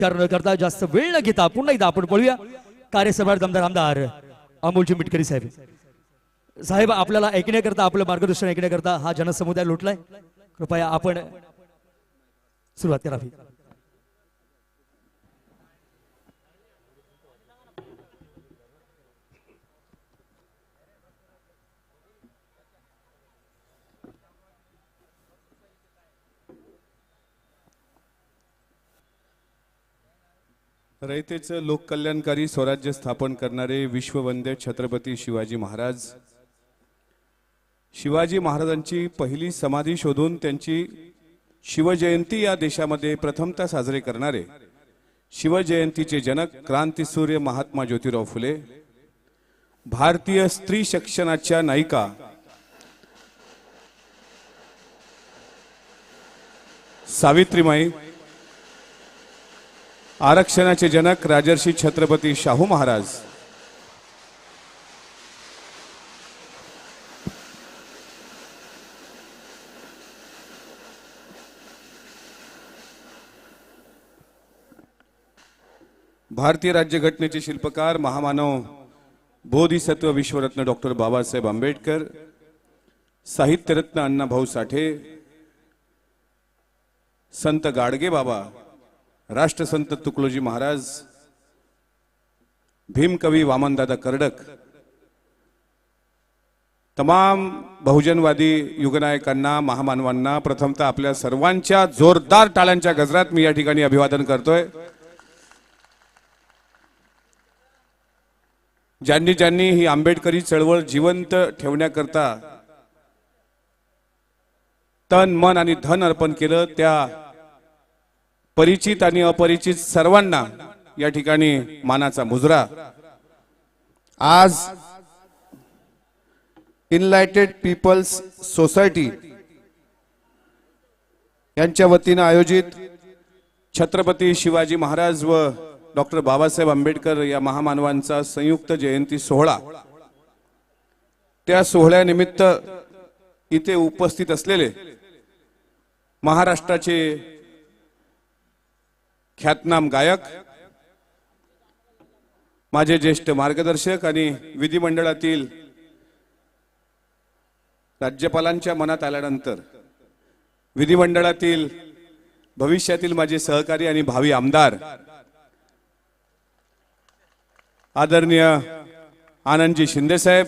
तर न करता जास्त वेळ न घेता पुन्हा एकदा आपण बोलूया कार्यसभा दमदार आमदार अमोलजी मिटकरी साहेब. साहेब आपल्याला ऐकण्याकरता आपलं मार्गदर्शन ऐकण्याकरता हा जनसमुदाय लोटलाय. कृपया आपण सुरुवात करावी. रयतेचं लोककल्याणकारी स्वराज्य स्थापन करणारे विश्ववंद्य छत्रपती शिवाजी महाराज. शिवाजी महाराजांची पहिली समाधी शोधून त्यांची शिवजयंती या देशामध्ये प्रथमतः साजरे करणारे शिवजयंतीचे जनक क्रांतीसूर्य महात्मा ज्योतिराव फुले. भारतीय स्त्री शिक्षणाच्या नायिका सावित्रीमाई. आरक्षणाचे जनक राजर्षी छत्रपती शाहू महाराज. भारतीय राज्यघटनेचे शिल्पकार महामानव बोधिसत्व विश्वरत्न डॉक्टर बाबासाहेब आंबेडकर. साहित्यरत्न अण्णाभाऊ साठे. संत गाडगे बाबा. राष्ट्रसंत तुकडोजी महाराज. भीमकवी वामनदादा कर्डक. तमाम बहुजनवादी युगनायकांना महामानवांना प्रथमतः आपल्या सर्वांच्या जोरदार टाळ्यांच्या गजरात मी या ठिकाणी अभिवादन करतोय. ज्यांनी ज्यांनी ही आंबेडकरी चळवळ जिवंत ठेवण्याकरता तन मन आणि धन अर्पण केलं त्या परिचित आणि अपरिचित सर्वांना या ठिकाणी मानाचा मुजरा. आज इनलाइटेड पीपल्स सोसायटी यांच्या वतीने आयोजित छत्रपती शिवाजी महाराज व डॉक्टर बाबासाहेब आंबेडकर या महामानवांचा संयुक्त जयंती सोहळा. त्या सोहळ्यानिमित्त इथे उपस्थित असलेले महाराष्ट्राचे ख्यातनाम गायक, माझे ज्येष्ठ मार्गदर्शक आणि विधिमंडळातील राज्यपालांच्या मनात आल्यानंतर विधिमंडळातील भविष्यातील माझे सहकारी आणि भावी आमदार आदरणीय आनंदजी शिंदे साहेब,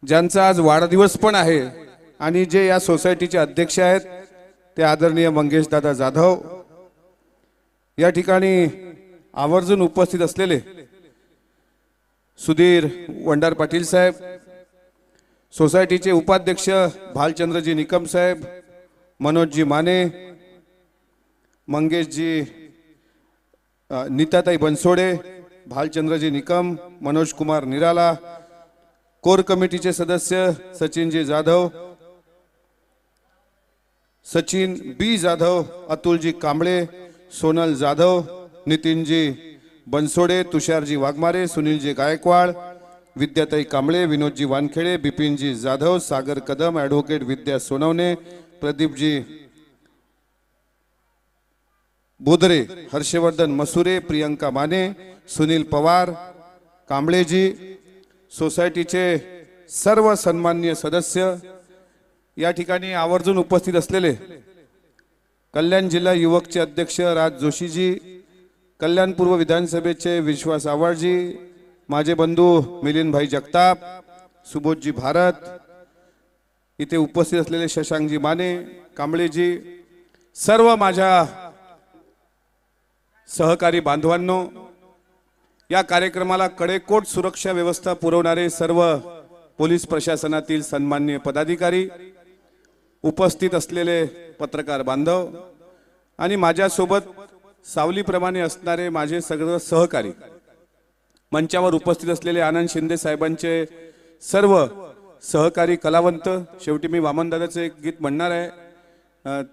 ज्यांचा आज वाढदिवस पण आहे आणि जे या सोसायटीचे अध्यक्ष आहेत ते आदरणीय मंगेश दादा जाधव. या ठिकाणी आवर्जून उपस्थित असलेले सुधीर वंडार पाटील साहेब, सोसायटीचे उपाध्यक्ष भालचंद्रजी निकम साहेब, मनोजजी माने, मंगेशजी नीताताई बनसोडे, भालचंद्रजी निकम, मनोज कुमार निराला, कोर कमिटीचे सदस्य सचिनजी जाधव, सचिन बी जाधव, अतुलजी कांबळे, सोनल जाधव, नितीनजी बनसोडे, तुषारजी वाघमारे, सुनीलजी गायकवाड, विद्याताई कांबळे, विनोदजी वानखेडे, बिपिनजी जाधव, सागर कदम, ॲडव्होकेट विद्या सोनवणे, प्रदीपजी बोधरे, हर्षवर्धन मसुरे, प्रियंका माने, सुनील पवार, कांबळेजी, सोसायटीचे सर्व सन्माननीय सदस्य, या ठिकाणी आवर्जून उपस्थित असलेले कल्याण जिल्हा युवकचे अध्यक्ष राज जोशीजी, कल्याण पूर्व विधानसभेचे विश्वास आवाळजी, माझे बंधू मिलिंद भाई जगताप, सुबोधजी भारत, इथे उपस्थित असलेले शशांकजी माने, कांबळेजी, सर्व माझ्या सहकारी बांधवांनो, या कार्यक्रमाला कडेकोट सुरक्षा व्यवस्था पुरवणारे सर्व पोलीस प्रशासनातील सन्माननीय पदाधिकारी, उपस्थित असलेले पत्रकार बांधव आणि माझ्यासोबत सावलीप्रमाणे असणारे माझे सगळे सहकारी, मंचावर उपस्थित असलेले आनंद शिंदे साहेबांचे सर्व सहकारी कलावंत. शेवटी मी वामनदादाचं एक गीत म्हणणार आहे,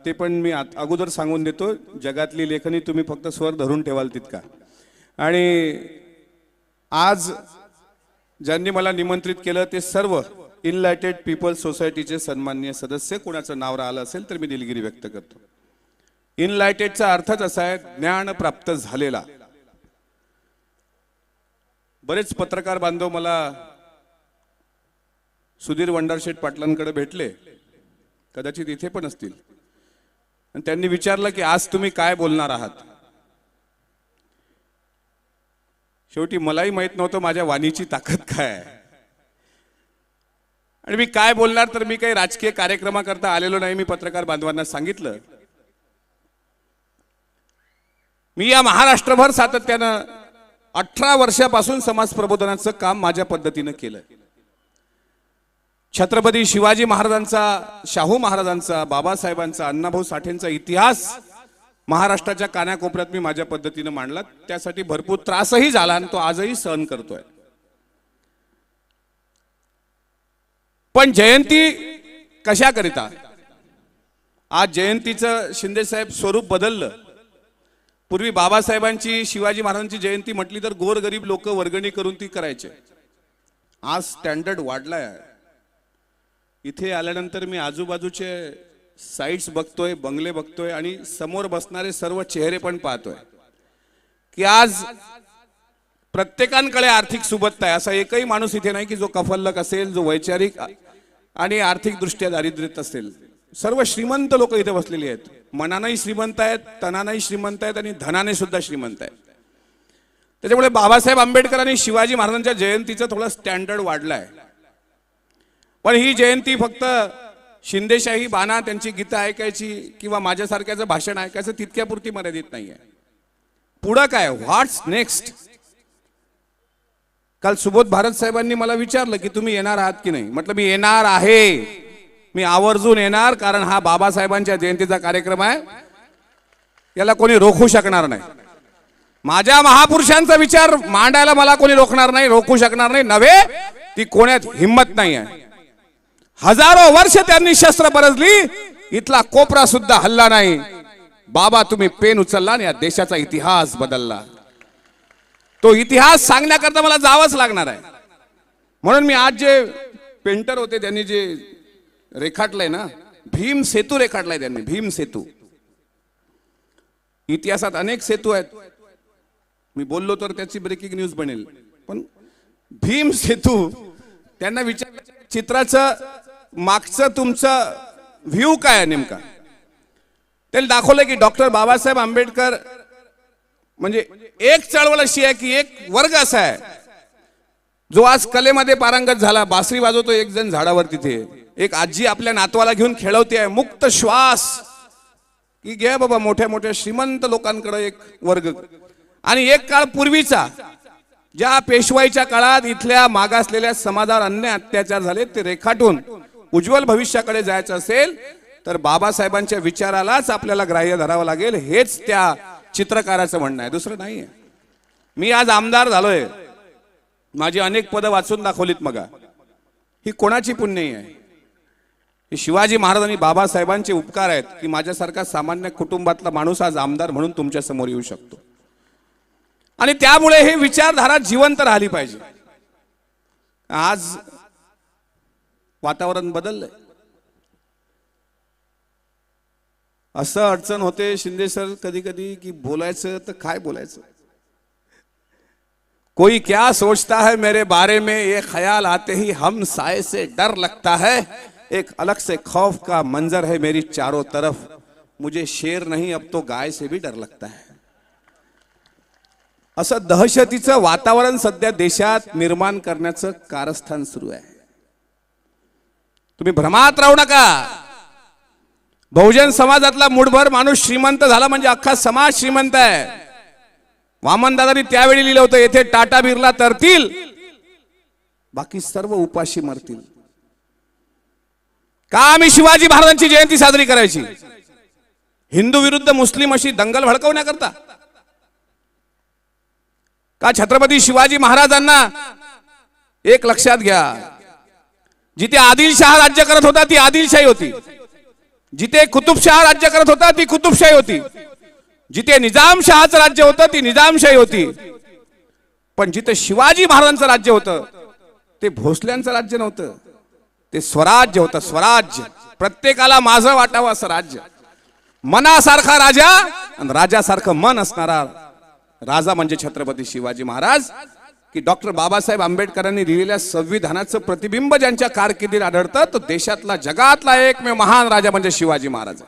ते पण मी अगोदर सांगून देतो. जगातली लेखनी तुम्ही फक्त स्वर धरून ठेवाल तितका. आणि आज ज्यांनी मला निमंत्रित केलं ते सर्व इनलाइटेड पीपल सोसायटीचे सन्माननीय सदस्य, कोणाचं नाव राहिलं असेल तर मी दिलगिरी व्यक्त करतो. इनलाइटेडचा अर्थच असा आहे ज्ञान प्राप्त झालेला. बरेच पत्रकार बांधव मला सुधीर वंडारशेठ पाटलांकडे भेटले, कदाचित इथे पण असतील, आणि त्यांनी विचारलं की आज तुम्ही काय बोलणार आहात. शेवटी मलाही माहित नव्हतं माझ्या वाणीची ताकद काय आहे, आणि मी काय बोलणार तर मी काही राजकीय कार्यक्रमाकरता आलेलो नाही. मी पत्रकार बांधवांना सांगितलं मी या महाराष्ट्रभर सातत्यानं 18 वर्षापासून समाज प्रबोधनाचं काम माझ्या पद्धतीनं केलं. छत्रपती शिवाजी महाराजांचा, शाहू महाराजांचा, बाबासाहेबांचा, अण्णाभाऊ साठेंचा इतिहास महाराष्ट्राच्या कानाकोपऱ्यात मी माझ्या पद्धतीनं मांडला. त्यासाठी भरपूर त्रासही झाला आणि तो आजही सहन करतोय. पण जयंती कशाकरिता? आज जयंतीचं शिंदेसाहेब स्वरूप बदललं. पूर्वी बाबासाहेबांची, शिवाजी महाराजांची जयंती म्हटली तर गोरगरीब लोक वर्गणी करून ती करायचे. आज स्टँडर्ड वाढलाय. इथे आल्यानंतर मी आजूबाजूचे साइट्स बघतोय, बंगले बघतोय, आणि समोर बसणारे सर्व चेहरे पण पाहतोय की आज प्रत्येकांकडे आर्थिक सुबत्ता आहे. असा एकही माणूस इथे नाही की जो कफल्लक असेल, जो वैचारिक आणि आर्थिक दृष्ट्या दारिद्र्यात असेल. सर्व श्रीमंत लोक इथे बसलेली आहेत. मनानेही श्रीमंत आहेत, तनानेही श्रीमंत आहेत, आणि धनाने सुद्धा श्रीमंत आहेत. त्याच्यामुळे बाबासाहेब आंबेडकर आणि शिवाजी महाराजांच्या जयंतीचं थोडं स्टँडर्ड वाढलंय. पण ही जयंती फक्त शिंदेशाही बाणा, त्यांची गीतं ऐकायची किंवा माझ्यासारख्याचं भाषण ऐकायचं तितक्यापुरती मर्यादित नाहीये. पुढं काय, व्हॉट्स नेक्स्ट? काल सुबोध भारत साहेबांनी मला विचारलं की तुम्ही येणार आहात की नाही. म्हटलं मी येणार आहे, मी आवर्जून येणार, कारण हा बाबासाहेबांच्या जयंतीचा कार्यक्रम आहे, याला कोणी रोखू शकणार नाही. माझ्या महापुरुषांचा विचार मांडायला मला कोणी रोखणार नाही, रोखू शकणार नाही. नव्हे, ती कोण्यात हिंमत नाही आहे. हजारो वर्ष त्यांनी शस्त्र बरजली, इथला कोपरा सुद्धा हल्ला नाही. बाबा तुम्ही पेन उचलला आणि या देशाचा इतिहास बदलला. तो इतिहास सांगण्याकरता मला जावंच लागणार आहे. म्हणून मी आज जे पेंटर होते त्यांनी जे रेखाटलंय ना, भीम सेतू रेखाटलाय त्यांनी. भीम सेतू. इतिहासात अनेक सेतू आहेत, मी बोललो तर त्याची ब्रेकिंग न्यूज बनेल. पण भीम सेतू त्यांना विचार, चित्राचं मागचं तुमचं व्ह्यू काय आहे नेमका. त्यांनी दाखवलं की डॉक्टर बाबासाहेब आंबेडकर म्हणजे एक चळवळ अशी आहे की एक वर्ग असा आहे जो आज कलेमध्ये पारंगत झाला. बासरी वाजवतो एक जण झाडावर, तिथे एक आजी आपल्या नातवाला घेऊन खेळवते आहे. मुक्त श्वास की घ्या बाबा, मोठ्या मोठ्या श्रीमंत लोकांकडे एक वर्ग. आणि एक काळ पूर्वीचा, ज्या पेशवाईच्या काळात इथल्या मागासलेल्या समाजावर अन्याय अत्याचार झाले, ते रेखाटून उज्ज्वल भविष्याकडे जायचं असेल तर बाबासाहेबांच्या विचारालाच आपल्याला ग्राह्य धरावं लागेल. हेच त्या चित्रकाराचं म्हणणं आहे, दुसरं नाही आहे. मी आज आमदार झालोय, माझी अनेक पदं वाचून दाखवलीत. मग ही कोणाची पुण्य आहे? हे शिवाजी महाराज आणि बाबासाहेबांचे उपकार आहेत की माझ्यासारखा सामान्य कुटुंबातला माणूस आज आमदार म्हणून तुमच्या समोर येऊ शकतो. आणि त्यामुळे हे विचारधारा जिवंत राहिली पाहिजे. आज वातावरण बदललंय. असं अडचण होते शिंदे सर कधी कधी की बोलायचं तर काय बोलायचं. कोई क्या सोचता है मेरे बारे में, ये ख्याल आते ही हम साए से डर लगता है. एक अलग से खौफ का मंजर है मेरी चारों तरफ, मुझे शेर नहीं अब तो गाय से भी डर लगता है. असं दहशतीचं वातावरण सध्या देशात निर्माण करण्याचं कारस्थान सुरू आहे. तुम्ही भ्रमात राहू नका. बहुजन समाजातला मुठभर माणूस श्रीमंत झाला म्हणजे अख्खा समाज श्रीमंत आहे. वामनदादांनी त्यावेळी लिहिलं होतं, येथे टाटा बिर्ला तरतील, बाकी सर्व उपाशी मरतील. का आम्ही शिवाजी महाराजांची जयंती साजरी करायची? हिंदू विरुद्ध मुस्लिम अशी दंगल भडकवण्याकरता? का छत्रपती शिवाजी महाराजांना एक लक्षात घ्या, जिथे आदिलशाह राज्य करत होता ती आदिलशाही होती, जिथे कुतुबशाह राज्य करत होता ती कुतुबशाही होती, जिथे निजामशहाचं राज्य होतं ती निजामशाही होती. पण जिथे शिवाजी महाराजांचं राज्य होतं ते भोसल्यांचं राज्य नव्हतं, ते स्वराज्य होतं. स्वराज्य, प्रत्येकाला माझं वाटावं असं राज्य. मनासारखा राजा आणि राजासारखं मन असणारा राजा म्हणजे छत्रपती शिवाजी महाराज. की डॉक्टर बाबासाहेब आंबेडकरांनी लिहिलेल्या संविधानाचं प्रतिबिंब ज्यांच्या कारकिर्दीत आढळतं तो देशातला जगातला एकमेव महान राजा म्हणजे शिवाजी महाराज.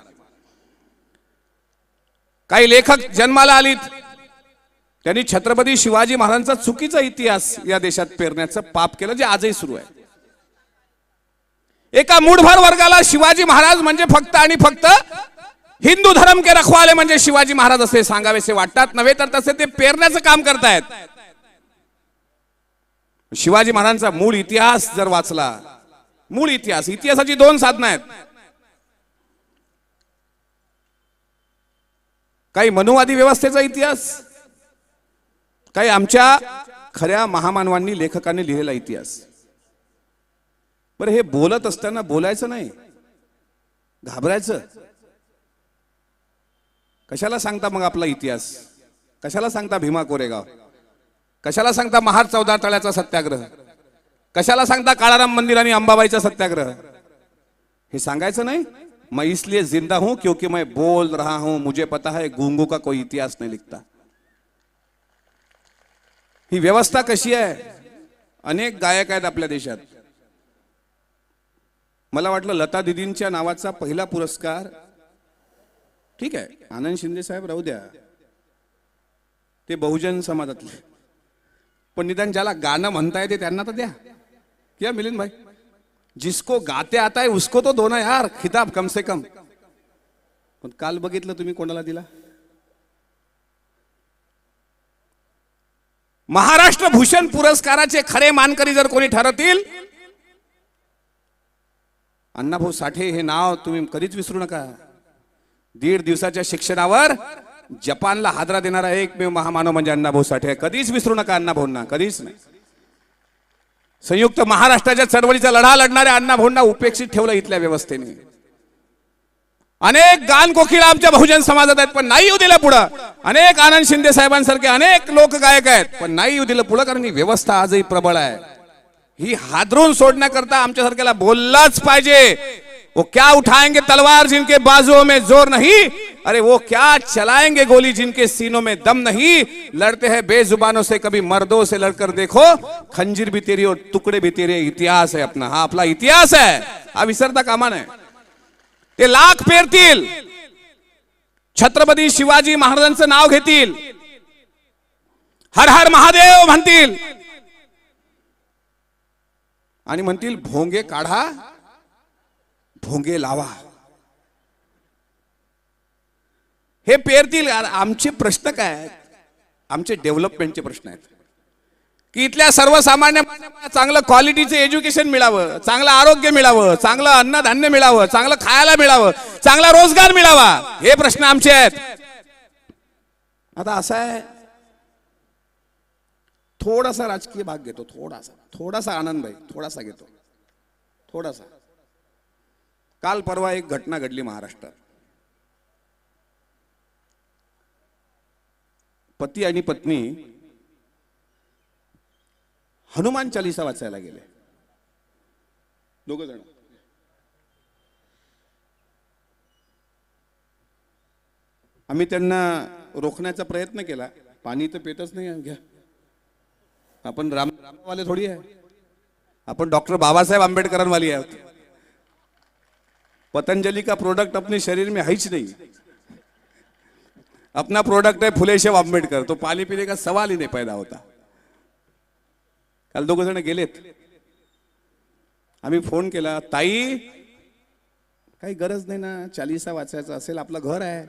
काही लेखक जन्माला आलीत त्यांनी छत्रपती शिवाजी महाराजांचा चुकीचा इतिहास या देशात पेरण्याचं पाप केलं जे आजही सुरू आहे. एका मूढभर वर्गाला शिवाजी महाराज म्हणजे फक्त आणि फक्त हिंदू धर्म के रखवाले म्हणजे शिवाजी महाराज असे सांगावेसे वाटतात. नव्हे तर तसे ते पेरण्याचं काम करतायत. शिवाजी महाराजांचा मूळ इतिहास जर वाचला, मूळ इतिहासाची दोन साधनं आहेत. काही मनुवादी व्यवस्थेचा इतिहास, काही आमच्या खऱ्या महामानवांनी लेखकांनी लिहिलेला इतिहास. बरं, हे बोलत असताना बोलायचं नाही, घाबरायचं. कशाला सांगता मग आपला इतिहास? कशाला सांगता भीमा कोरेगाव? कशाला सांगता महार 14 तळ्याचा सत्याग्रह? कशाला सांगता काळाराम मंदिर आणि अंबाबाईचा सत्याग्रह? हे सांगायचं नाही. मैं इसलिए जिंदा हूं क्योंकि मैं बोल रहा हूं. मुझे पता है गूंगों का कोई इतिहास नहीं लिखता. ही व्यवस्था कशी आहे? अनेक गायक आहेत आपल्या देशात. मला वाटलं लता दीदींच्या नावाचा पहिला पुरस्कार, ठीक आहे, आनंद शिंदे साहेब राहू द्या, ते बहुजन समाजातले, पण निदान ज्याला गाणं म्हणता येते त्यांना तर द्या. क्या मिलिंद भाई, जिसको गाते आता है उसको तो दो ना यार खिताब कम से कम. पण काल बघितलं तुम्ही कोणाला दिला? महाराष्ट्र भूषण पुरस्काराचे खरे मानकरी जर कोणी ठरतील, अण्णाभाऊ साठे हे नाव तुम्ही कधीच विसरू नका. 1.5 दिवसाच्या शिक्षणावर जपानला हादरा देणारा एकमेव महामानव म्हणजे अण्णाभाऊ साठे. कधीच विसरू नका अण्णाभाऊंना, कधीच नाही. संयुक्त महाराष्ट्राच्या चळवळीचा लढा लढणाऱ्या अण्णाभाऊंना उपेक्षित ठेवलं इथल्या व्यवस्थेने. अनेक गान कोकिळा आमच्या बहुजन समाजात आहेत पण नाही येऊ दिलं पुढं. अनेक आनंद शिंदे साहेबांसारखे अनेक लोक गायक आहेत पण नाही येऊ दिलं पुढं, कारण ही व्यवस्था आजही प्रबळ आहे. ही हादरून सोडण्याकरता आमच्यासारख्याला बोललाच पाहिजे. वो क्या उठाएंगे तलवार जिनके बाजुओं में जोर नहीं, अरे वो क्या चलाएंगे गोली जिनके सीनों में दम नहीं. लड़ते हैं बेजुबानों से, कभी मर्दों से लड़कर देखो, खंजीर भी तेरी और टुकड़े भी तेरे. इतिहास है अपना, हा आपला इतिहास आहे, हा विसरता कामा नये. ते लाख पेरतील, छत्रपती शिवाजी महाराजांचं नाव घेतील, हर हर महादेव म्हणतील आणि म्हणतील भोंगे काढा, भोंगे लावा. हे पेरतील. आमचे प्रश्न काय आहेत? आमचे डेव्हलपमेंटचे प्रश्न आहेत की इथल्या सर्वसामान्य चांगलं क्वालिटीचे एज्युकेशन मिळावं, चांगलं आरोग्य मिळावं, चांगलं अन्नधान्य मिळावं, चांगलं खायला मिळावं, चांगला रोजगार मिळावा. हे प्रश्न आमचे आहेत. आता असं आहे, थोडासा राजकीय भाग घेतो, थोडासा आनंद भाई थोडासा घेतो, थोडासा. काल परवा एक घटना घडली महाराष्ट्रात. पती आणि पत्नी हनुमान चालीसा वाचायला गेले, दोघ जण. आम्ही त्यांना रोखण्याचा प्रयत्न केला. पाणी तर पेतच नाही, घ्या. आपण रामवाले थोडी आहे, आपण डॉक्टर बाबासाहेब आंबेडकरांवाली आहोत. पतंजलि का प्रोडक्ट अपने शरीर में है ही नहीं. अपना प्रोडक्ट है फुलेशेव आंबेडकर. तो पानी पीने का सवाल ही नहीं पैदा होता. काल दोघ जण गेलेत. आम्ही फोन केला, ताई काही गरज नाही ना चालीसा वाचायचा असेल, आपलं घर आहे.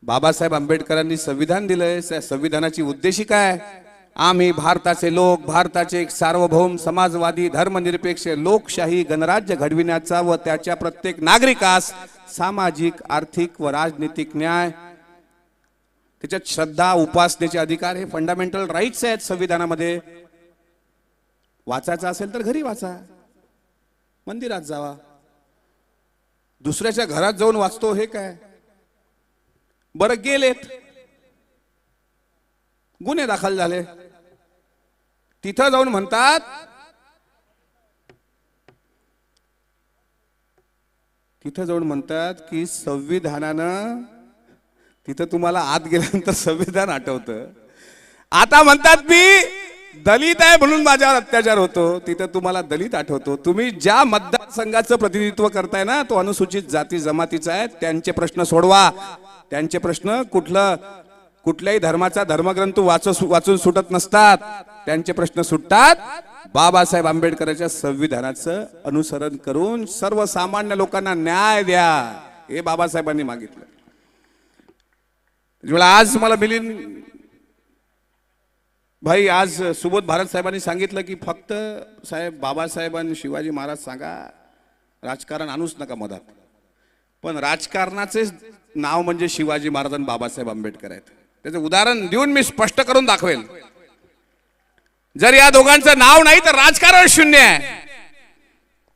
बाबासाहेब आंबेडकरांनी संविधान दिलंय, संविधानाची उद्देशिका आहे, आम्ही भारताचे लोक, भारताचे एक सार्वभौम समाजवादी धर्मनिरपेक्ष लोकशाही गणराज्य घडविण्याचा व त्याच्या प्रत्येक नागरिकास सामाजिक, आर्थिक व राजनीतिक न्याय, त्याच्यात श्रद्धा, उपासनेचे अधिकार, हे फंडामेंटल राईट्स आहेत संविधानामध्ये. वाचायचा असेल तर घरी वाचा, मंदिरात जावा. दुसऱ्याच्या घरात जाऊन वाचतो हे काय? बरं, गेलेत, गुन्हे दाखल झाले, तिथं जाऊन म्हणतात तिथं जाऊन म्हणतात की संविधानानं, तिथं तुम्हाला आत गेल्यानंतर संविधान आठवतं. आता म्हणतात मी दलित आहे म्हणून माझ्यावर अत्याचार होतो, तिथं तुम्हाला दलित आठवतो. तुम्ही ज्या मतदारसंघाचं प्रतिनिधित्व करताय ना तो अनुसूचित जाती जमातीचा आहे. त्यांचे प्रश्न सोडवा. त्यांचे प्रश्न कुठल्याही धर्माचा धर्मग्रंथ वाचून सुटत नसतात. त्यांचे प्रश्न सुटतात बाबासाहेब आंबेडकरांच्या संविधानाचं अनुसरण करून. सर्वसामान्य लोकांना न्याय द्या हे बाबासाहेबांनी मागितलं. ज्यावेळेला आज मला मिलिंद भाई, आज सुबोध भारत साहेबांनी सांगितलं की फक्त साहेब बाबासाहेबांनी शिवाजी महाराज सांगा, राजकारण आणूच नका मधात. पण राजकारणाचे नाव म्हणजे शिवाजी महाराज आणि बाबासाहेब आंबेडकर आहेत. त्याचं उदाहरण देऊन मी स्पष्ट करून दाखवेल. जर या दोघांचं नाव नाही तर राजकारण शून्य आहे.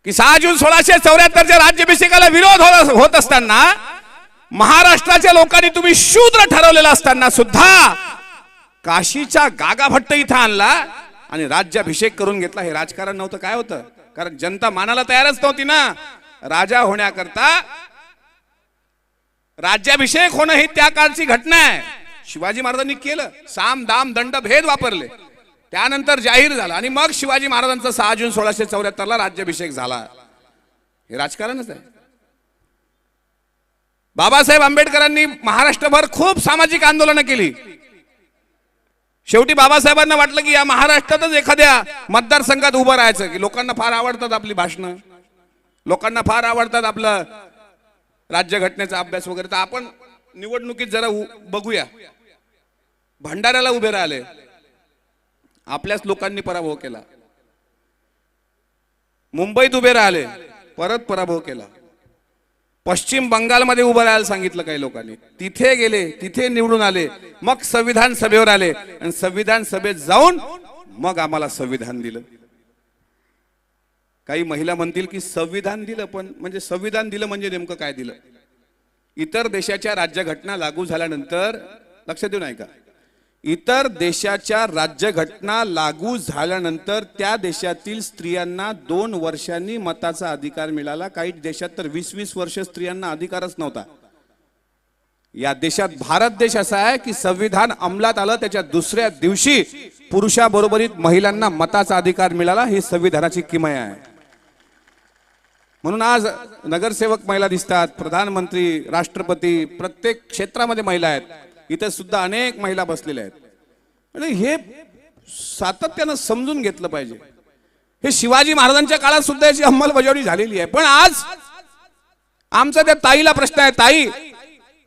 की 6 जून 1674च्या राज्याभिषेकाला विरोध होत असताना, महाराष्ट्राच्या लोकांनी तुम्ही शूद्र ठरवलेला असताना सुद्धा काशीच्या गागा भट्ट इथं आणला आणि राज्याभिषेक करून घेतला. हे राजकारण नव्हतं. काय होतं? कारण जनता मानायला तयारच नव्हती ना. राजा होण्याकरता राज्याभिषेक होणं ही त्या काळची घटना आहे. शिवाजी महाराजांनी केलं. साम दाम दंड भेद वापरले. त्यानंतर जाहीर झाला आणि मग शिवाजी महाराजांचा 6 जून 1674ला राज्याभिषेक झाला. हे राजकारणच आहे. बाबासाहेब आंबेडकरांनी महाराष्ट्रभर खूप सामाजिक आंदोलनं केली. शेवटी बाबासाहेबांना वाटलं की या महाराष्ट्रातच एखाद्या मतदारसंघात उभं राहायचं. की लोकांना फार आवडतात आपली भाषणं, लोकांना फार आवडतात आपलं राज्यघटनेचा अभ्यास वगैरे. तर आपण निवडणुकीत जरा बघूया. भंडाऱ्याला उभे राहिले, आपल्याच लोकांनी पराभव केला. मुंबईत उभे राहिले, परत पराभव केला. पश्चिम बंगालमध्ये उभं राहायला सांगितलं काही लोकांनी, तिथे गेले, तिथे निवडून आले. मग संविधान सभेवर आले आणि संविधान सभेत जाऊन मग आम्हाला संविधान दिलं. काही महिला म्हणतील की संविधान दिलं, पण म्हणजे संविधान दिलं म्हणजे नेमकं काय दिलं? इतर देशाच्या राज्यघटना लागू झाल्यानंतर, लक्ष देऊन ऐका, इतर देशाच्या राज्यघटना लागू झाल्यानंतर त्या देशातील स्त्रियांना 2 वर्षांनी मताचा अधिकार मिळाला. काही देशात तर 20-20 वर्ष स्त्रियांना अधिकारच नव्हता. या देशात, भारत देश असा आहे की संविधान अंमलात आलं त्याच्या दुसऱ्या दिवशी पुरुषाबरोबरीत महिलांना मताचा अधिकार मिळाला. ही संविधानाची किमया आहे. म्हणून आज नगरसेवक महिला दिसतात, प्रधानमंत्री, राष्ट्रपती, प्रत्येक क्षेत्रामध्ये महिला आहेत. इथे सुद्धा अनेक महिला बसलेल्या आहेत. म्हणजे हे सातत्यानं समजून घेतलं पाहिजे. हे शिवाजी महाराजांच्या काळात सुद्धा याची अंमलबजावणी झालेली आहे. पण आज आमचा त्या ताईला प्रश्न आहे. ताई,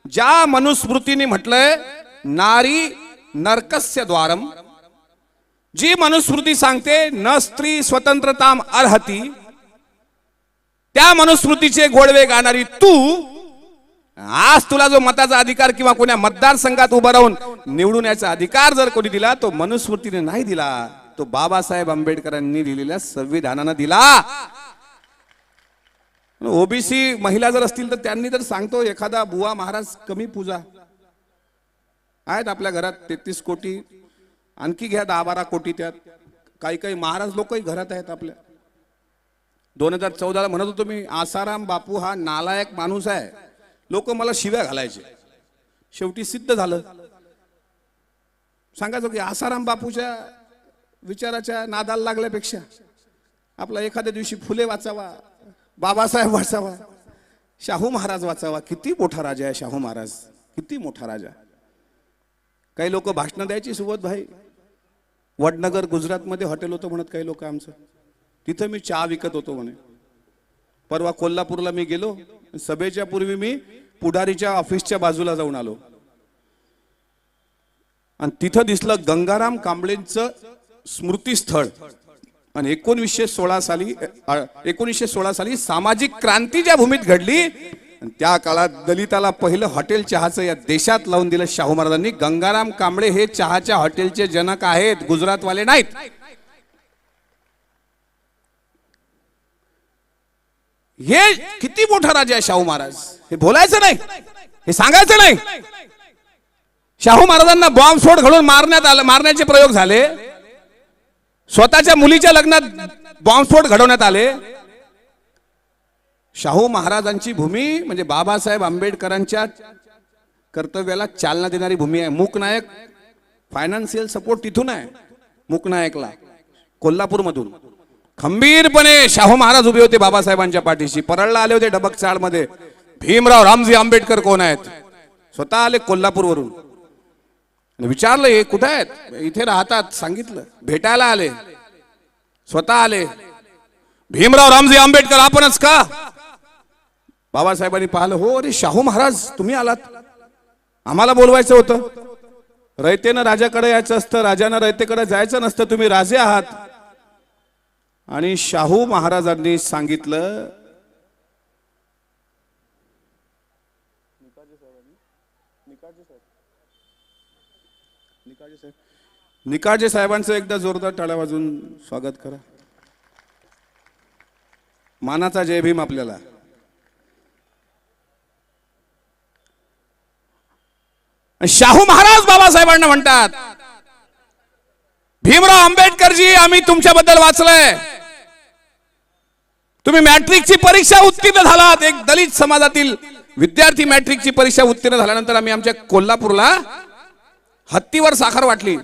ज्या मनुस्मृतीने म्हटलंय नारी नरकस्य द्वारम, जी मनुस्मृती सांगते न स्त्री स्वतंत्रताम अर्हती, त्या मनुस्मृतीचे गोडवे गाणारी तू, आज तुला जो मताचा अधिकार किंवा कोण्या मतदारसंघात उभा राहून निवडून याचा अधिकार जर कोणी दिला, तो मनुस्मृतीने नाही दिला, तो बाबासाहेब आंबेडकरांनी दिलेल्या संविधानानं दिला. ओबीसी महिला जर असतील तर त्यांनी तर सांगतो एखादा बुवा महाराज कमी पूजा आहेत आपल्या घरात, 33 कोटी, आणखी घ्या 10-12 कोटी. त्यात काही काही महाराज लोकही घरात आहेत आपल्या. 2014ला म्हणत होतो मी, आसाराम बापू हा नालायक माणूस आहे. लोक मला शिव्या घालायचे. शेवटी सिद्ध झालं. सांगायचं की आसाराम बापूच्या विचाराच्या नादाला लागल्यापेक्षा आपला एखाद्या दिवशी फुले वाचावा, बाबासाहेब वाचावा, शाहू महाराज वाचावा. किती मोठा राजा आहे शाहू महाराज, किती मोठा राजा. काही लोक भाषण द्यायची सोबत भाई. वडनगर गुजरातमध्ये हॉटेल होतं म्हणत काही लोक आमचं, तिथं मी चहा विकत होतो म्हणे. परवा कोल्हापूरला मी गेलो, सभेच्या पूर्वी मी पुढारीच्या ऑफिसच्या बाजूला जाऊन आलो आणि तिथं दिसलं गंगाराम कांबळेंचं स्मृतीस्थळ. आणि 1916 साली सामाजिक क्रांती ज्या भूमीत घडली, त्या काळात दलिताला पहिलं हॉटेल चहाचं या देशात लावून दिलं शाहू महाराजांनी. गंगाराम कांबळे हे चहाच्या हॉटेलचे जनक आहेत, गुजरातवाले नाहीत. हे किती मोठा राजा आहे शाहू महाराज. हे बोलायचं नाही, हे सांगायचं नाही. शाहू महाराजांना बॉम्बस्फोट घडून मारण्याचे प्रयोग झाले. स्वतःच्या मुलीच्या लग्नात बॉम्बस्फोट घडवण्यात आले. शाहू महाराजांची भूमी म्हणजे बाबासाहेब आंबेडकरांच्या कर्तव्याला चालना देणारी भूमी आहे. मूकनायक फायनान्शियल सपोर्ट तिथून आहे. मूकनायकला कोल्हापूरमधून खंबीरपणे शाहू महाराज उभे होते बाबासाहेबांच्या पाठीशी. परळला आले होते डबक चाळमध्ये. भीमराव रामजी आंबेडकर कोण आहेत? स्वतः आले कोल्हापूरवरून. विचारलं हे कुठे आहेत? इथे राहतात. सांगितलं. भेटायला आले. स्वतः आले. भीमराव रामजी आंबेडकर आपणच का? बाबासाहेबांनी पाहिलं. हो अरे शाहू महाराज तुम्ही आलात. आम्हाला बोलवायचं होतं. रयतेनं राजाकडे यायचं असतं, राजानं रयतेकडे जायचं नसतं. तुम्ही राजे आहात. आणि शाहू महाराजांनी सांगितलं निकाळजे साहेबांचं एकदा जोरदार टाळ्या वाजून स्वागत करा. मानाचा जय भीम आपल्याला. शाहू महाराज बाबासाहेबांना म्हणतात भीमराव आंबेडकरजी आम्ही तुमच्याबद्दल वाचलंय. तुम्ही मॅट्रिकची परीक्षा उत्तीर्ण झालात. एक दलित समाजातील विद्यार्थी मॅट्रिकची परीक्षा उत्तीर्ण झाल्यानंतर आम्ही आमच्या कोल्हापूरला हत्तीवर साखर वाटली.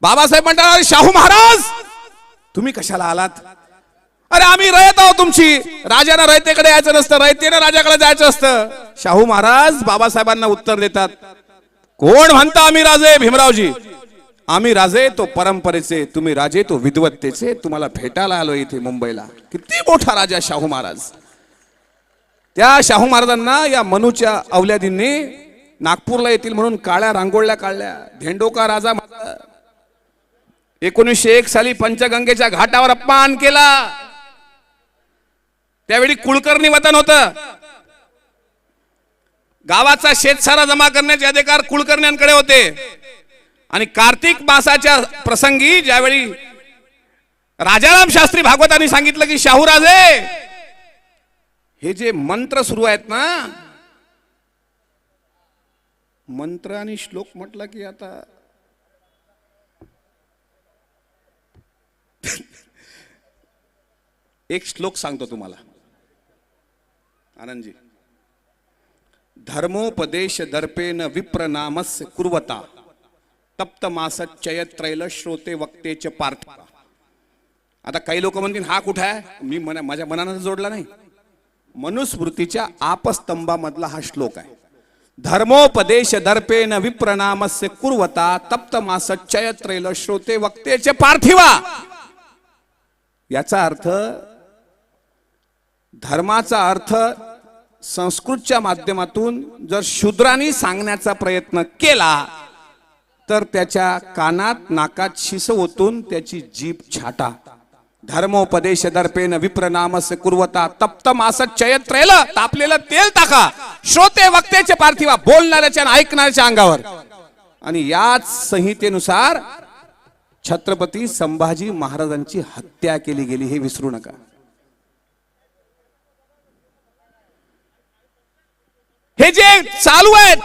बाबासाहेब म्हणतात शाहू महाराज तुम्ही कशाला आलात? अरे आम्ही रयत आहोत तुमची. राजानं रयतेकडे यायचं नसतं, रयतेनं राजाकडे जायचं असतं. शाहू महाराज बाबासाहेबांना उत्तर देतात कोण म्हणता आम्ही राजे? भीमरावजी आम्ही राजे तो परंपरेचे, तुम्ही राजे तो विद्वत्तेचे. तुम्हाला भेटायला आलो इथे मुंबईला. किती मोठा राजा शाहू महाराज. त्या शाहू महाराजांना या मनूच्या अवलादींनी नागपूरला येतील म्हणून काळ्या रांगोळ्या काढल्या. धेंडोका राजा 1901 साली पंचगंगेच्या घाटावर अपमान केला. त्यावेळी कुलकर्णी वतन होतं. गावाचा शेतसारा जमा करण्याचे अधिकार कुलकर्ण्यांकडे होते. आणि कार्तिक मासाच्या प्रसंगी ज्यावेळी राजाराम शास्त्री भागवतांनी सांगितलं की शाहू राजे हे जे मंत्र सुरू आहेत ना, मंत्र आणि श्लोक म्हटलं की आता एक श्लोक सांगतो तुम्हाला आनंदजी. धर्मोपदेश दर्पेन विप्रनामस्य कुर्वता तप्त मासच्चयत्रैल श्रोते वक्तेच पार्थ. आता काही लोक म्हणतील हा कुठे आहे? मी माझ्या मनानं जोडला नाही. मनुस्मृतीच्या आपस्तंभामधला हा श्लोक आहे. धर्मोपदेश दर्पेन विप्रनामस्य कुर्वता तप्त मासच्चयत्रैल श्रोते वक्तेच पार्थिवा. याचा अर्थ धर्माचा अर्थ संस्कृतच्या माध्यमातून जर शूद्रांनी सांगण्याचा प्रयत्न केला तर त्याच्या कानात नाकात शिस ओतून त्याची जीभ छाटा. धर्मोपदेश दर्पेन विप्रनामस्य कुर्वता तप्त मासच्चयत्रैल. तापलेलं तेल टाका श्रोते वक्तेचे पार्थिवा. बोलणाऱ्याच्या आणि ऐकणाऱ्याच्या अंगावर. आणि याच संहितेनुसार छत्रपती संभाजी महाराजांची हत्या केली गेली हे विसरू नका. हे जे चालू आहेत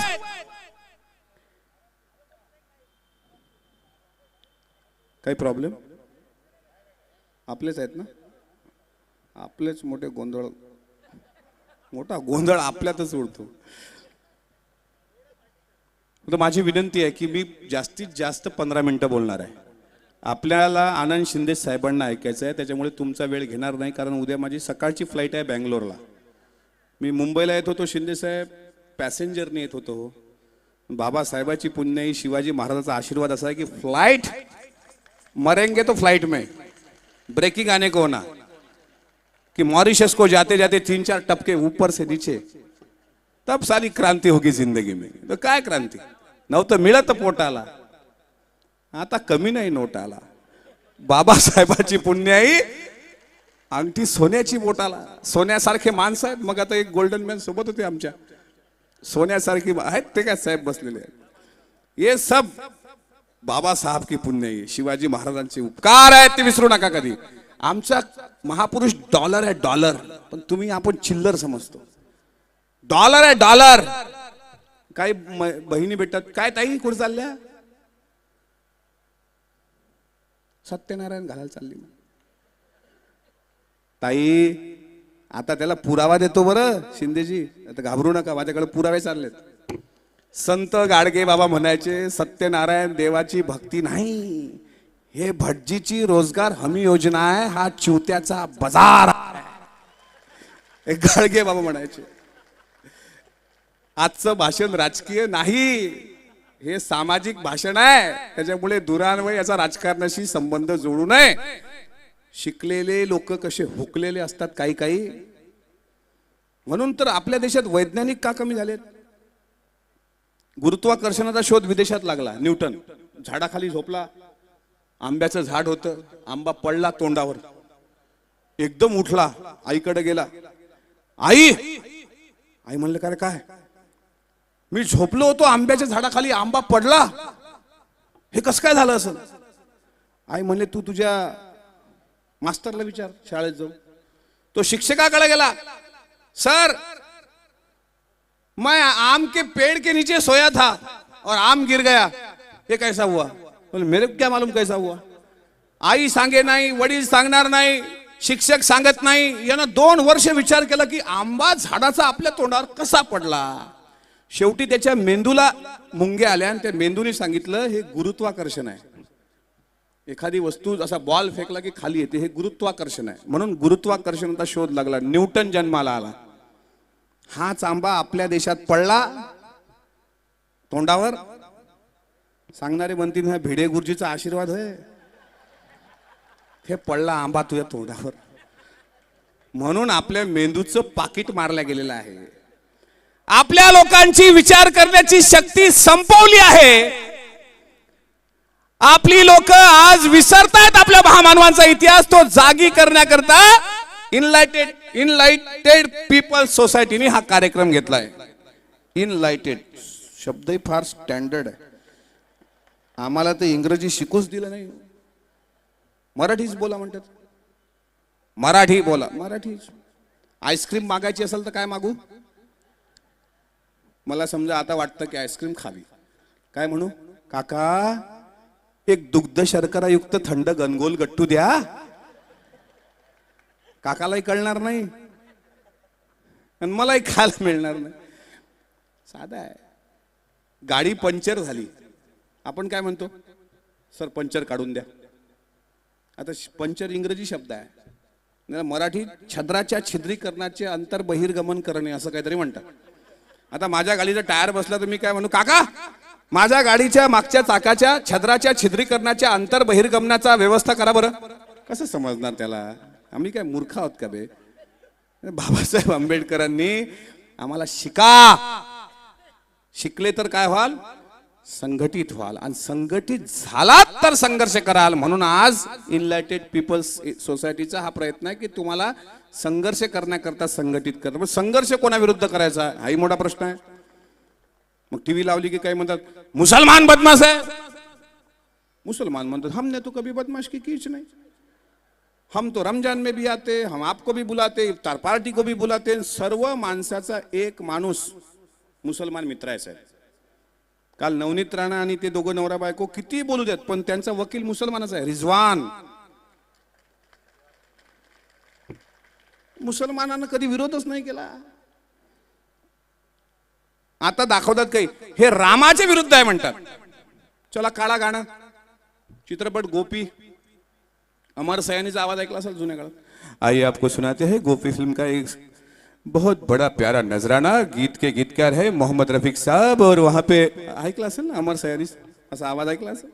काही प्रॉब्लेम आपलेच आहेत ना. आपलेच मोठा गोंधळ आपल्यातच उडतो. तर माझी विनंती आहे की मी जास्तीत जास्त 15 मिनिटं बोलणार आहे. आपल्याला आनंद शिंदे साहेबांना ऐकायचं आहे, त्याच्यामुळे तुमचा वेळ घेणार नाही. कारण उद्या माझी सकाळची फ्लाईट आहे बँगलोरला. मी मुंबईला येत होतो, शिंदे साहेब पॅसेंजरने येत होतो. बाबासाहेबाची पुण्याई शिवाजी महाराजांचा आशीर्वाद असा आहे की फ्लाइट मरेंगे तो फ्लाइट में, ब्रेकिंग आने को ना, कि मॉरिशस को जाते जाते 3-4 टपके ऊपर से नीचे, तब सारी क्रांती होगी जिंदगी में. तो काय क्रांती? नव्हतं मिळत पोटाला, आता कमी नाही नोटाला. बाबासाहेबाची पुण्याई अंगठी सोन्याची बोटाला. सोन्यासारखे माणसं आहेत. मग आता एक गोल्डन मॅन सोबत होते आमच्या, सोन्यासारखी आहेत ते काय साहेब बसलेले आहेत. ये सब बाबासाहेब की पुण्याई, शिवाजी महाराजांचे उपकार आहेत ते विसरू नका कधी. आमचा महापुरुष डॉलर आहे डॉलर, पण तुम्ही आपण चिल्लर समजतो. डॉलर आहे डॉलर. काही बहिणी भेटतात, काय ताई कुठे चालल्या? सत्यनारायण घालायला चालली. ताई आता त्याला पुरावा देतो बरं शिंदेजी, आता घाबरू नका, माझ्याकडे पुरावे चाललेत. संत गाडगे बाबा म्हणायचे सत्यनारायण देवाची भक्ती नाही, हे भटजीची रोजगार हमी योजना आहे, हा चिवत्याचा बाजार आहे. हे गाडगे बाबा म्हणायचे. आजचं भाषण राजकीय नाही, हे सामाजिक भाषण आहे. त्याच्यामुळे दुरान्वय याचा राजकारणाशी संबंध जोडू नये. शिकलेले लोक कसे हुकलेले असतात काही काही, म्हणून तर आपल्या देशात वैज्ञानिक का कमी झालेत. गुरुत्वाकर्षणाचा शोध विदेशात लागला. न्यूटन झाडाखाली झोपला, आंब्याचं झाड होतं, आंबा पडला तोंडावर, एकदम उठला, आईकडे गेला. आई आई म्हणलं काय काय, मी झोपलो होतो आंब्याच्या झाडाखाली, आंबा पडला, हे कसं काय झालं असं. आई म्हणले तू तुझ्या मास्तरला विचार, शाळेत जाऊ. तो शिक्षकाकडे गेला. सर मैं आम के पेड़ के नीचे सोया था और आम गिर गया, ये कैसा हुआ. बोले मेरे को क्या मालूम कैसा हुआ. आई सांगे नाही, वडील सांगणार नाही, शिक्षक सांगत नाही. यानं 2 वर्ष विचार केला की आंबा झाडाचा आपल्या तोंडावर कसा पडला. शेवटी त्याच्या मेंदूला मुंग्या आल्या आणि त्या मेंदूने सांगितलं हे गुरुत्वाकर्षण आहे. एखादी वस्तू असा बॉल फेकला की खाली येते, हे गुरुत्वाकर्षण आहे. म्हणून गुरुत्वाकर्षणाचा शोध लागला. न्यूटन जन्माला आला. हाच आंबा आपल्या देशात पडला तोंडावर. सांगणारे म्हणतील हा भिडे गुरुजीचा आशीर्वाद आहे, हे पडला आंबा तुझ्या तोंडावर. म्हणून आपल्या मेंदूचं पाकिट मारल्या गेलेलं आहे. आपल्या लोकांची विचार करण्याची शक्ती संपवली आहे. आपली लोक आज विसरतायत आपल्या महामानवांचा इतिहास. तो जागी करण्याकरता इनलाइटेड पीपल सोसायटीने हा कार्यक्रम घेतलाय. इनलाइटेड शब्दही फार स्टँडर्ड आहे. आम्हाला तर इंग्रजी शिकूच दिलं नाही. मराठीच बोला म्हणतात. मराठी बोला, मराठी. आईस्क्रीम मागायची असेल तर काय मागू. मला समजा आता वाटतं की आईस्क्रीम खावी, काय म्हणू. काका एक दुग्ध शर्करायुक्त थंड गनगोल गट्टू द्या. काकालाही कळणार नाही आणि मलाही खायला मिळणार नाही. साधा आहे. गाडी पंक्चर झाली, आपण काय म्हणतो, सर पंक्चर काढून द्या. आता पंक्चर इंग्रजी शब्द आहे, मराठी छद्राच्या छिद्रीकरणाचे अंतर बहिर्गमन करणे असं काहीतरी म्हणतात. आता माझ्या गाडीचा टायर बसला तर मी काय म्हणू, काका माझ्या गाडीच्या मागच्या चाकाच्या छद्राच्या छिद्रीकरणाच्या अंतर बहिर्गमनाचा व्यवस्था करा बरं. कसं समजणार त्याला. आम्ही काय मूर्ख आहोत का बे. बाबासाहेब आंबेडकरांनी आम्हाला शिकले तर काय व्हाल, संघटित व्हाल, आणि संघटित झालात तर संघर्ष कराल. म्हणून आज इनलाइटेड पीपल्स सोसायटीचा हा प्रयत्न आहे की तुम्हाला संघर्ष करण्याकरता संघटित करणं. मग संघर्ष कोणाविरुद्ध करायचा हाही मोठा प्रश्न आहे. मग टीव्ही लावली की काय म्हणतात, मुसलमान बदमाश आहे. मुसलमान म्हणतात हमने तो कभी बदमाशी कीच नहीं, हम तो रमजान में भी आते, हम आपको भी बुलाते, इफ्तार पार्टी को भी बुलाते. सर्व माणसाचा एक माणूस मुसलमान मित्र आहे साहेब. काल नवनीत राणा आणि ते दोघं नवरा बायको किती बोलू देत, पण त्यांचा वकील मुसलमानाचा आहे, रिजवान. मुसलमानांना कधी विरोधच नाही केला. आता दाखवतात काही हे रामाच्या विरुद्ध आहे म्हणतात. चला काळा गाणं, चित्रपट गोपी, अमर सयानीचा आवाज ऐकला असेल जुन्या काळात. आइए आपको सुनाते हैं गोपी फिल्म का एक बहुत बड़ा प्यारा नजराना. गीत के गीतकार है मोहम्मद रफीक साहब, और वहां पे ऐकला असेल ना अमर सयानी असा आवाज ऐकला असेल.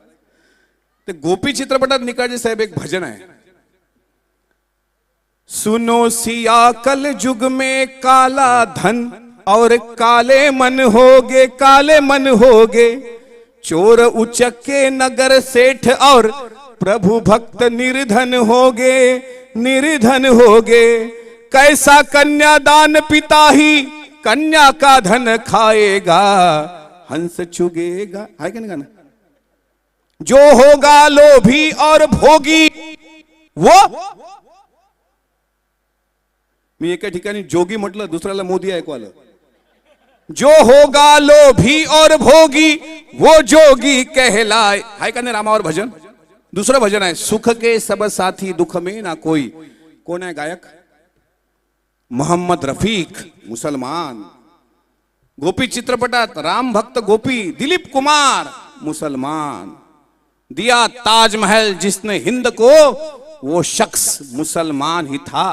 ते गोपी चित्रपटात निकाळजे साहेब एक भजन आहे, सुनो सिया कल युग में काला धन और काले मन होगे, काले मन होगे, चोर उचक्के नगर सेठ और प्रभु भक्त निर्धन होगे, निर्धन होगे. कैसा कन्यादान पिता ही कन्या का धन खाएगा, हंस चुगेगा. है क्या नहीं गाना. जो होगा लोभी और भोगी वो. मी एका ठिकाणी जोगी म्हटलं, दुसऱ्याला मोदी ऐकू आलं. जो होगा लोभी और भोगी वो जोगी कहलाए. है का नाही रामावर भजन. दुसरं भजन आहे, सुख के सब साथी दुख में ना कोई. कोण आहे गायक, मोहम्मद रफीक मुसलमान, गोपी चित्रपटात राम भक्त गोपी दिलीप कुमार मुसलमान, दिया ताजमहल जिसने हिंद को वो शख्स मुसलमान ही था,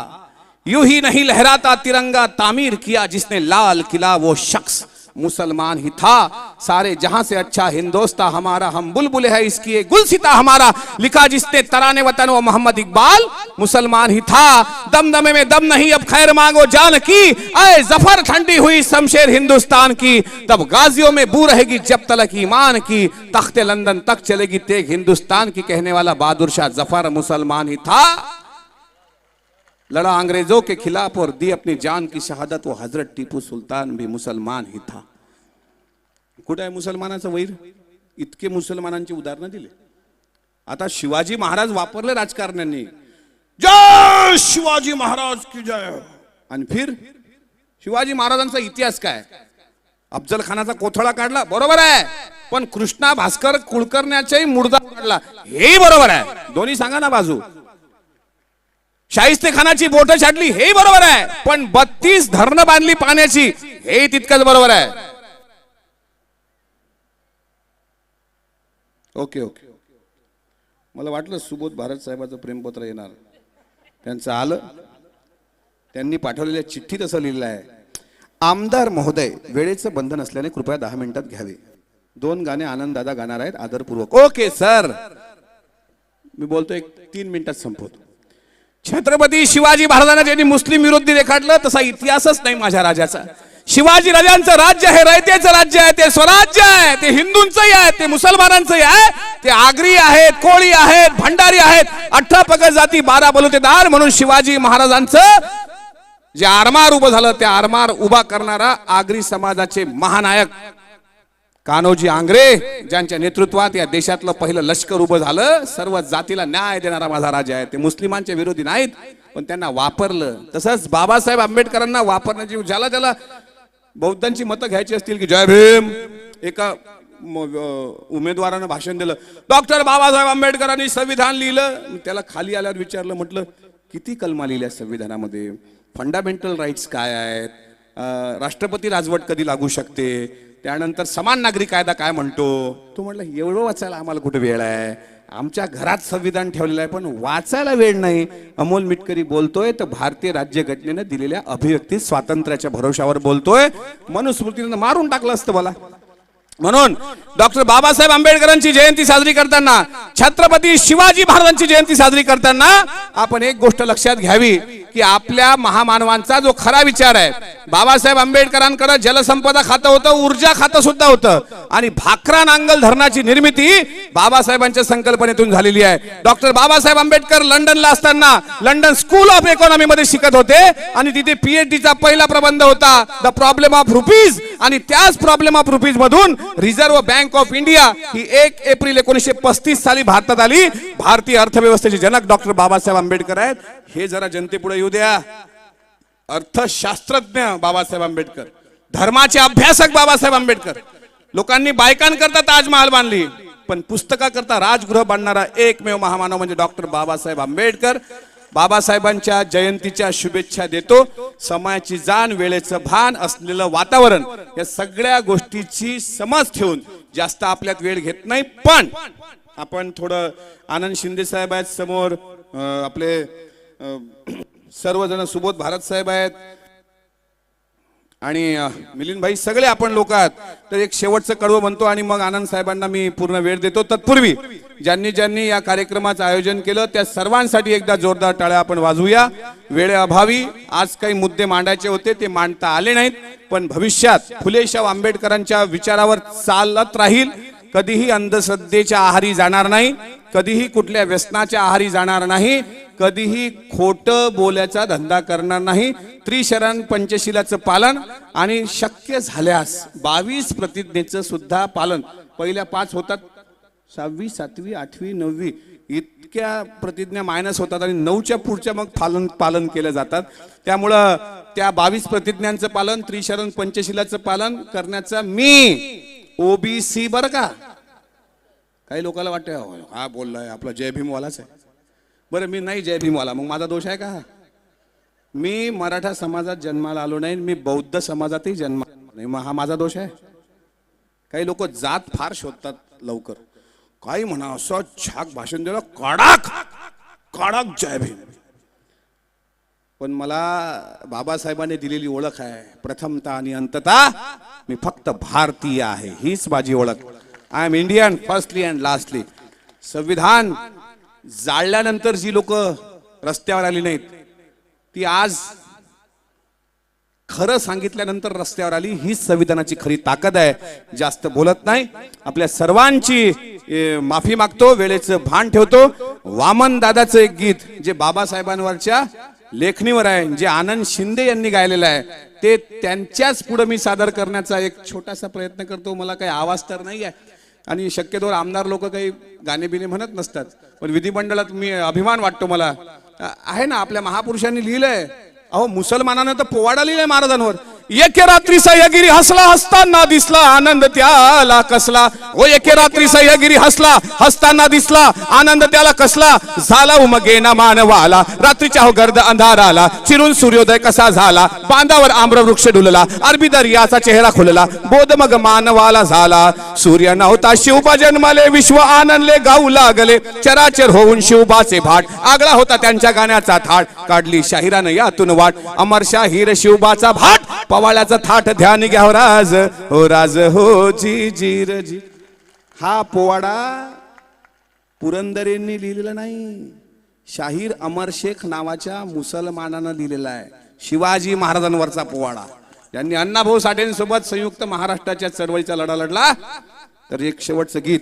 यूं ही नहीं लहराता तिरंगा तामीर किया जिसने लाल किला वो शख्स मुसलमान ही था, सारे जहां से अच्छा हिंदोस्तां हमारा, हम बुलबुल है इसकी ये गुलसिता हमारा, लिखा जिसने तराने वतन वो मोहम्मद इकबाल मुसलमान ही था, दमदमे में दम नहीं अब खैर मांगो जान की, आए जफर ठंडी हुई शमशेर हिंदुस्तान की, तब गाजियों में बू रहेगी जब तलक ईमान की, तख्ते लंदन तक चलेगी तेग हिंदुस्तान की, कहने वाला बहादुर शाह जफर मुसलमान ही था, लड़ा अंग्रेजों के खिलाफ और दी अपनी जान की शहादत, वो हजरत टीपू सुलतान भी मुसलमान ही था. कुठे आहे मुसलमानाचं वैर? इतके मुसलमानांची उदाहरणं दिले. आता शिवाजी महाराज वापरले राजकारण्यांनी, जय शिवाजी महाराज की जय, आणि फिर शिवाजी महाराजांचा इतिहास काय? अफजल खानाचा कोथळा काढला, बरोबर आहे, पण कृष्णा भास्कर कुलकर्ण्याचाही मुर्दा काढला, हेही बरोबर आहे. दोन्ही सांगा ना बाजू. शाहिस्ते खानाची बोट छाटली, हे बरोबर आहे, पण 32 धरणं बांधली पाण्याची, हे तितकंच बरोबर आहे. ओके ओके, मला वाटलं सुबोध भारत साहेबाचं प्रेमपत्र येणार, त्यांचं आलं. त्यांनी पाठवलेल्या चिठ्ठीत असं लिहिलं आहे, आमदार महोदय वेळेचं बंधन असल्याने कृपया 10 मिनिटात घ्यावे. 2 गाणे आनंद दादा गाणार आहेत आदरपूर्वक. ओके सर, मी बोलतो 3 मिनिटात संपवतो. छत्रपती शिवाजी महाराजांना ज्यांनी मुस्लिम विरोधी रेखाटलं तसा इतिहासच नाही माझ्या राजाचा. शिवाजी राजांचं राज्य हे रयतेचं राज्य आहे, ते स्वराज्य आहे, ते हिंदूंचंही आहे, ते मुसलमानांचंही आहे, ते आगरी आहेत, कोळी आहेत, भंडारी आहेत, 18 पगड जाती 12 बलुतेदार म्हणून शिवाजी महाराजांचं जे आरमार उभं झालं, त्या आरमार उभा करणारा आगरी समाजाचे महानायक कान्होजी आंग्रे, ज्यांच्या नेतृत्वात या देशातलं पहिलं लष्कर उभं झालं, सर्व जातीला न्याय देणारा माझा राजा आहे. ते मुस्लिमांच्या विरोधी नाहीत, पण त्यांना वापरलं. तसंच बाबासाहेब आंबेडकरांना वापरण्याची, ज्याला त्याला बौद्धांची मतं घ्यायची असतील की जय भीम, एका उमेदवारानं भाषण दिलं, डॉक्टर बाबासाहेब आंबेडकरांनी संविधान लिहिलं, त्याला खाली आल्यावर विचारलं, म्हटलं किती कलमा लिहिल्या संविधानामध्ये, फंडामेंटल राईट्स काय आहेत, राष्ट्रपती राजवट कधी लागू शकते, त्यानंतर समान नागरी कायदा काय म्हणतो. तो म्हटलं एवढं वाचायला आम्हाला कुठे वेळ आहे, आमच्या घरात संविधान ठेवलेलं आहे, पण वाचायला वेळ नाही. अमोल मिटकरी बोलतोय तर भारतीय राज्यघटनेने दिलेल्या अभिव्यक्ती स्वातंत्र्याच्या भरोशावर बोलतोय, मनुस्मृतीनं मारून टाकलं असतं मला. म्हणून डॉक्टर बाबासाहेब आंबेडकरांची जयंती साजरी करताना, छत्रपती शिवाजी महाराजांची जयंती साजरी करताना आपण एक गोष्ट लक्षात घ्यावी की आपल्या महामानवांचा जो खरा विचार आहे, बाबासाहेब आंबेडकरांकडे जलसंपदा खातं होतं, ऊर्जा खातं सुद्धा होतं, आणि भाकरा नांगल धरणाची निर्मिती बाबासाहेबांच्या संकल्पनेतून झालेली आहे. डॉक्टर बाबासाहेब आंबेडकर लंडनला असताना लंडन स्कूल ऑफ इकॉनॉमी मध्ये शिकत होते, आणि तिथे पीएचडीचा पहिला प्रबंध होता द प्रॉब्लेम ऑफ रुपीज, आणि त्याच प्रॉब्लेम ऑफ रुपीज मधून reserve bank of India he 1 April 1935 साली भारतात आली. भारतीय अर्थव्यवस्थेचे जनक डॉक्टर बाबासाहेब आंबेडकर आहेत. हे जरा जनतेपुढे येऊ द्या. अर्थशास्त्रज्ञ बाबासाहेब आंबेडकर, धर्माचे अभ्यासक बाबासाहेब आंबेडकर. लोकांनी बायकांकरता ताजमहाल बांधली, पण पुस्तकाकरता राजगृह बांधणारा एकमेव महामानव म्हणजे डॉक्टर बाबासाहेब आंबेडकर. बाबासाहेबांच्या जयंतीच्या शुभेच्छा देतो. समयाची जाण, वेळेचं भान असलेलं वातावरण, या सगळ्या गोष्टीची समज ठेवून जास्त आपल्यात वेळ घेत नाही, पण आपण थोडं आनंद शिंदे साहेब आहेत समोर, आपले सर्वजण सुबोध भारत साहेब आहेत आणि मिलिंद भाई, सगळे आपण लोक आहात. तर एक शेवटचं कडवं म्हणतो आणि मग आनंद साहेबांना मी पूर्ण वेळ देतो. तत्पूर्वी ज्यांनी ज्यांनी या कार्यक्रमाचं आयोजन केलं त्या सर्वांसाठी एकदा जोरदार टाळ्या आपण वाजवूया. वेळेअभावी आज काही मुद्दे मांडायचे होते, ते मांडता आले नाहीत, पण भविष्यात फुलेशाह आंबेडकरांच्या विचारावर चालत राहील. कधीही अंधश्रद्धेच्या आहारी जाणार नाही, कधीही कुठल्या व्यसनाच्या आहारी जाणार नाही, कधीही खोटं बोलायचा धंदा करणार नाही. त्रिशरण पंचशिलाचं पालन आणि शक्य झाल्यास 22 प्रतिज्ञेचं सुद्धा पालन. पहिल्या 5 होतात, 6वी 7वी 8वी 9वी इतक्या प्रतिज्ञा मायनस होतात आणि 9च्या पुढच्या मग पालन केलं जातात. त्यामुळं त्या 22 प्रतिज्ञांचं पालन, त्रिशरण पंचशिलाचं पालन करण्याचा मी ओबीसी बरं का. काही लोकांना वाटतं हा बोललाय आपला जय भीमवालाच आहे. बरं, मी नाही जय भीमवाला, मग माझा दोष आहे का? मी मराठा समाजात जन्माला आलो नाही, मी बौद्ध समाजातही जन्माला नाही. मग हा माझा दोष आहे? काही लोक जात फार शोधतात लवकर, काही म्हणा असं छाक भाषण दिलं, कडक कडक जय भीम. पण मला बाबासाहेबांनी दिलेली ओळख आहे, प्रथमता आणि अंतता मी फक्त भारतीय आहे, हीच माझी ओळख. I am Indian firstly and lastly. संविधान जाळल्यानंतर जी लोक रस्त्यावर आली नाहीत, ती आज खरं सांगितल्यानंतर रस्त्यावर आली, हीच संविधानाची खरी ताकद आहे. जास्त बोलत नाही, आपल्या सर्वांची माफी मागतो, वेळेचं भान ठेवतो. वामन दादाचं एक गीत जे बाबासाहेबांवरच्या लेखणीवर आहे, जे आनंद शिंदे यांनी गायलेलं आहे, ते त्यांच्याच पुढे मी सादर करण्याचा एक छोटासा प्रयत्न करतो. मला काही आवाज तर नाही आहे आणि शक्यतोवर आमदार लोक काही गाणे बिणे म्हणत नसतात, पण विधिमंडळात मी अभिमान वाटतो मला. आहे ना, आपल्या महापुरुषांनी लिहिलंय, अहो मुसलमानानं तर पोवाडा लिहिलाय महाराजांवर. एके रात्री सह्यागिरी हसला, हसताना दिसला आनंद त्याला कसला. ओ एके रात्री सह्यागिरी हसला, हसताना दिसला आनंद त्याला कसला. झाला उमगेना मानवाला, रात्रीच्या हो गर्द अंधाराला, चिरून सूर्योदय कसा झाला. बांधावर आम्र वृक्ष डुलला, अरबी दर्याचा चेहरा खुलला. बोध मग मानवाला झाला, सूर्य नव्हता शिवबा जन्मले, विश्व आनंदले गाऊ लागले. चराचर होऊन शिवबाचे भाट, आगळा होता त्यांच्या गाण्याचा थाट. काढली शाहिरानं यातून वाट, अमर शाहीर शिवबाचा भाट. पवाळ्याचा थाट ध्यान घ्याव राज, हो राज हो जी जी र जी. हा पोवाडा पुरंदरेंनी लिहिलेला नाही, शाहीर अमर शेख नावाच्या मुसलमानानं लिहिलेला आहे. शिवाजी महाराजांवरचा पोवाडा, ज्यांनी अण्णाभाऊ साठेंसोबत संयुक्त महाराष्ट्राच्या चळवळीचा लढा लढला. तर एक शेवटचं गीत,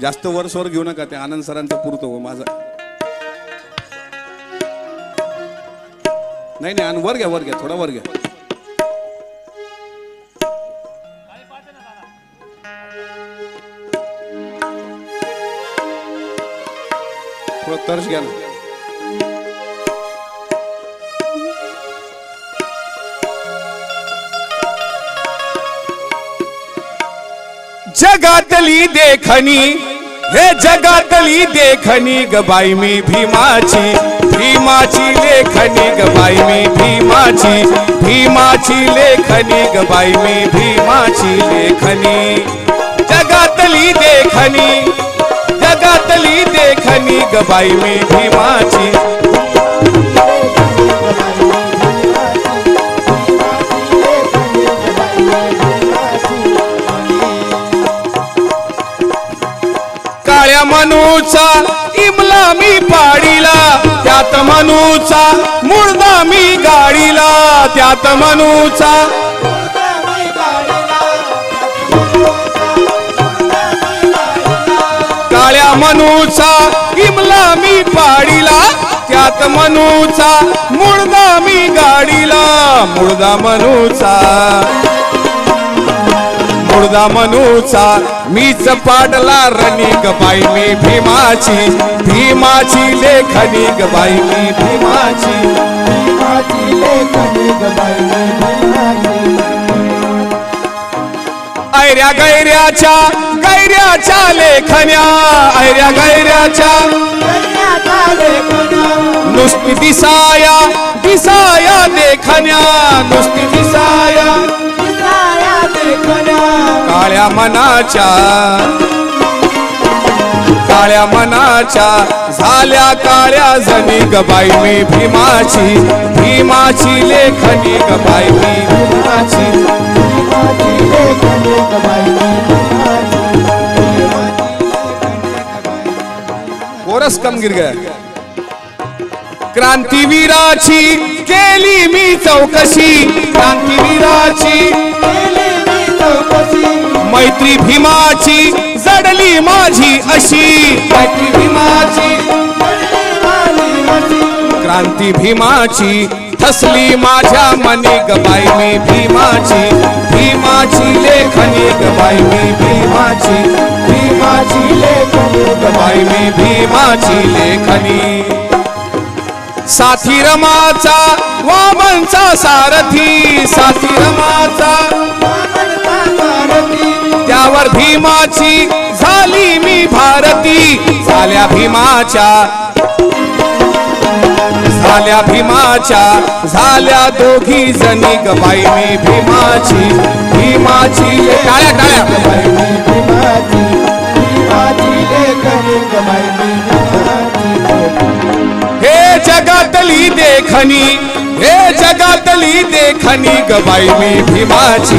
जास्त वर स्वर घेऊ नका, ते आनंद सरांचं पुरतो माझा. नाही नाही, आणि वर घ्या, वर घ्या, थोडा वर घ्या. थोडं तर्श घ्या ना. जगातली देखणी, हे जगातली देखणी ग बाई मी भीमाची, भीमाची लेखणी ग बाई मी भीमाची, भीमाची लेखणी ग बाई मी भीमाची लेखणी. जगातली देखणी, जगातली देखणी ग बाई मी भीमाची. काळ्या मनूचा इमला मी पाडीला, त्यात मनूचा मुळदा मी गाडीला. त्यात मनूचा काळ्या मनूचा इमला मी पाडीला, त्यात मनूचा मुळदा मी गाडीला. मुळदा मनूचा, मुळदा मनूचा मीच पाडला रणी ग बाई मी भीमाची, भीमाची लेखणी ग बाई मी भीमाची, भीमाची लेखणी ग बाई मी भीमाची. ऐऱ्या गैऱ्याच्या, गैऱ्याच्या लेखण्या, ऐऱ्या गैऱ्याच्या नुसती दिसाया, दिसाया देखण्या, नुसती दिसाया काळ्या मनाच्या, काळ्या मनाच्या झाल्या काळ्या जणी ग बाई मी भीमाची, भीमाची लेखणी ग बाई मी भीमाची, भीमाची लेखणी ग बाई मी भीमाची. कोरस कमगीर गया. क्रांतीवीराची केली मी चौकशी, क्रांतीवीराची मैत्री भीमाची जडली माझी अशी, मैत्री भीमाची क्रांती भीमाची ठसली माझ्या मनी ग बाई मी भीमाची, भीमाची लेखणी ग बाई मी भीमाची, भीमाची लेखणी ग बाई मी भीमाची लेखणी. साथी रमाचा वामनचा सारथी, साथी रमाचा त्यावर भीमाची झाली मी भारती झाल्या भीमाच्या झाल्या दोघी जणी गबाई मी भीमाची टाळ्या हे जगातली देखणी गबाई मी भीमाची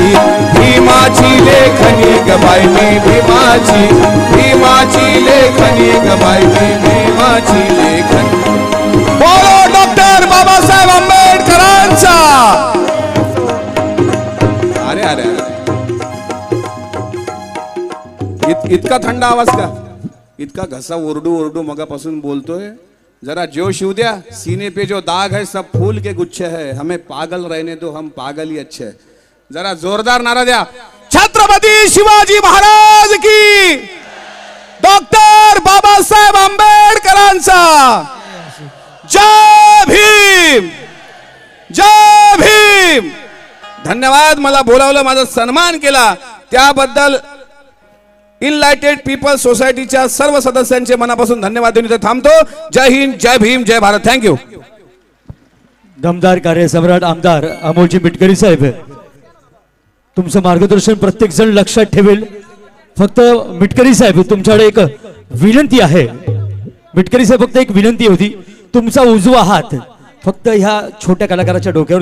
लेखनी गबाई मी भीमाची लेखनी गबाई मी भीमाची लेखनी. बोलो डॉक्टर बाबासाहेब आंबेडकरांचा. अरे अरे इतका थंड आवाज का? इतका घसा ओरडू मगापासून बोलतोय. जरा जोश येऊ द्या. सीने पे जो दाग है सब फूल के गुच्छे है. हमें पागल रहने दो, हम पागल ही अच्छे है. जरा जोरदार नारा द्या. छत्रपती शिवाजी महाराज की, डॉक्टर बाबासाहेब आंबेडकरांचा. जय भीम, जय भीम. धन्यवाद. मला बोलावलं, माझा सन्मान केला त्याबद्दल इनलाइटेड पीपल सोसायटीच्या सर्व सदस्यांचे मनापासून धन्यवाद देऊन इथे थांबतो. जय हिंद, जय भीम, जय भारत. थँक्यू. दमदार कार्यसम्राट आमदार अमोलजी मिटकरी साहेब, तुमचं मार्गदर्शन प्रत्येक जण लक्षात ठेवेल. फक्त मिटकरी साहेब तुमच्याकडे एक विनंती आहे. मिटकरी साहेब फक्त एक विनंती होती. तुमचा उजवा हात फक्त ह्या छोट्या कलाकाराच्या डोक्यावर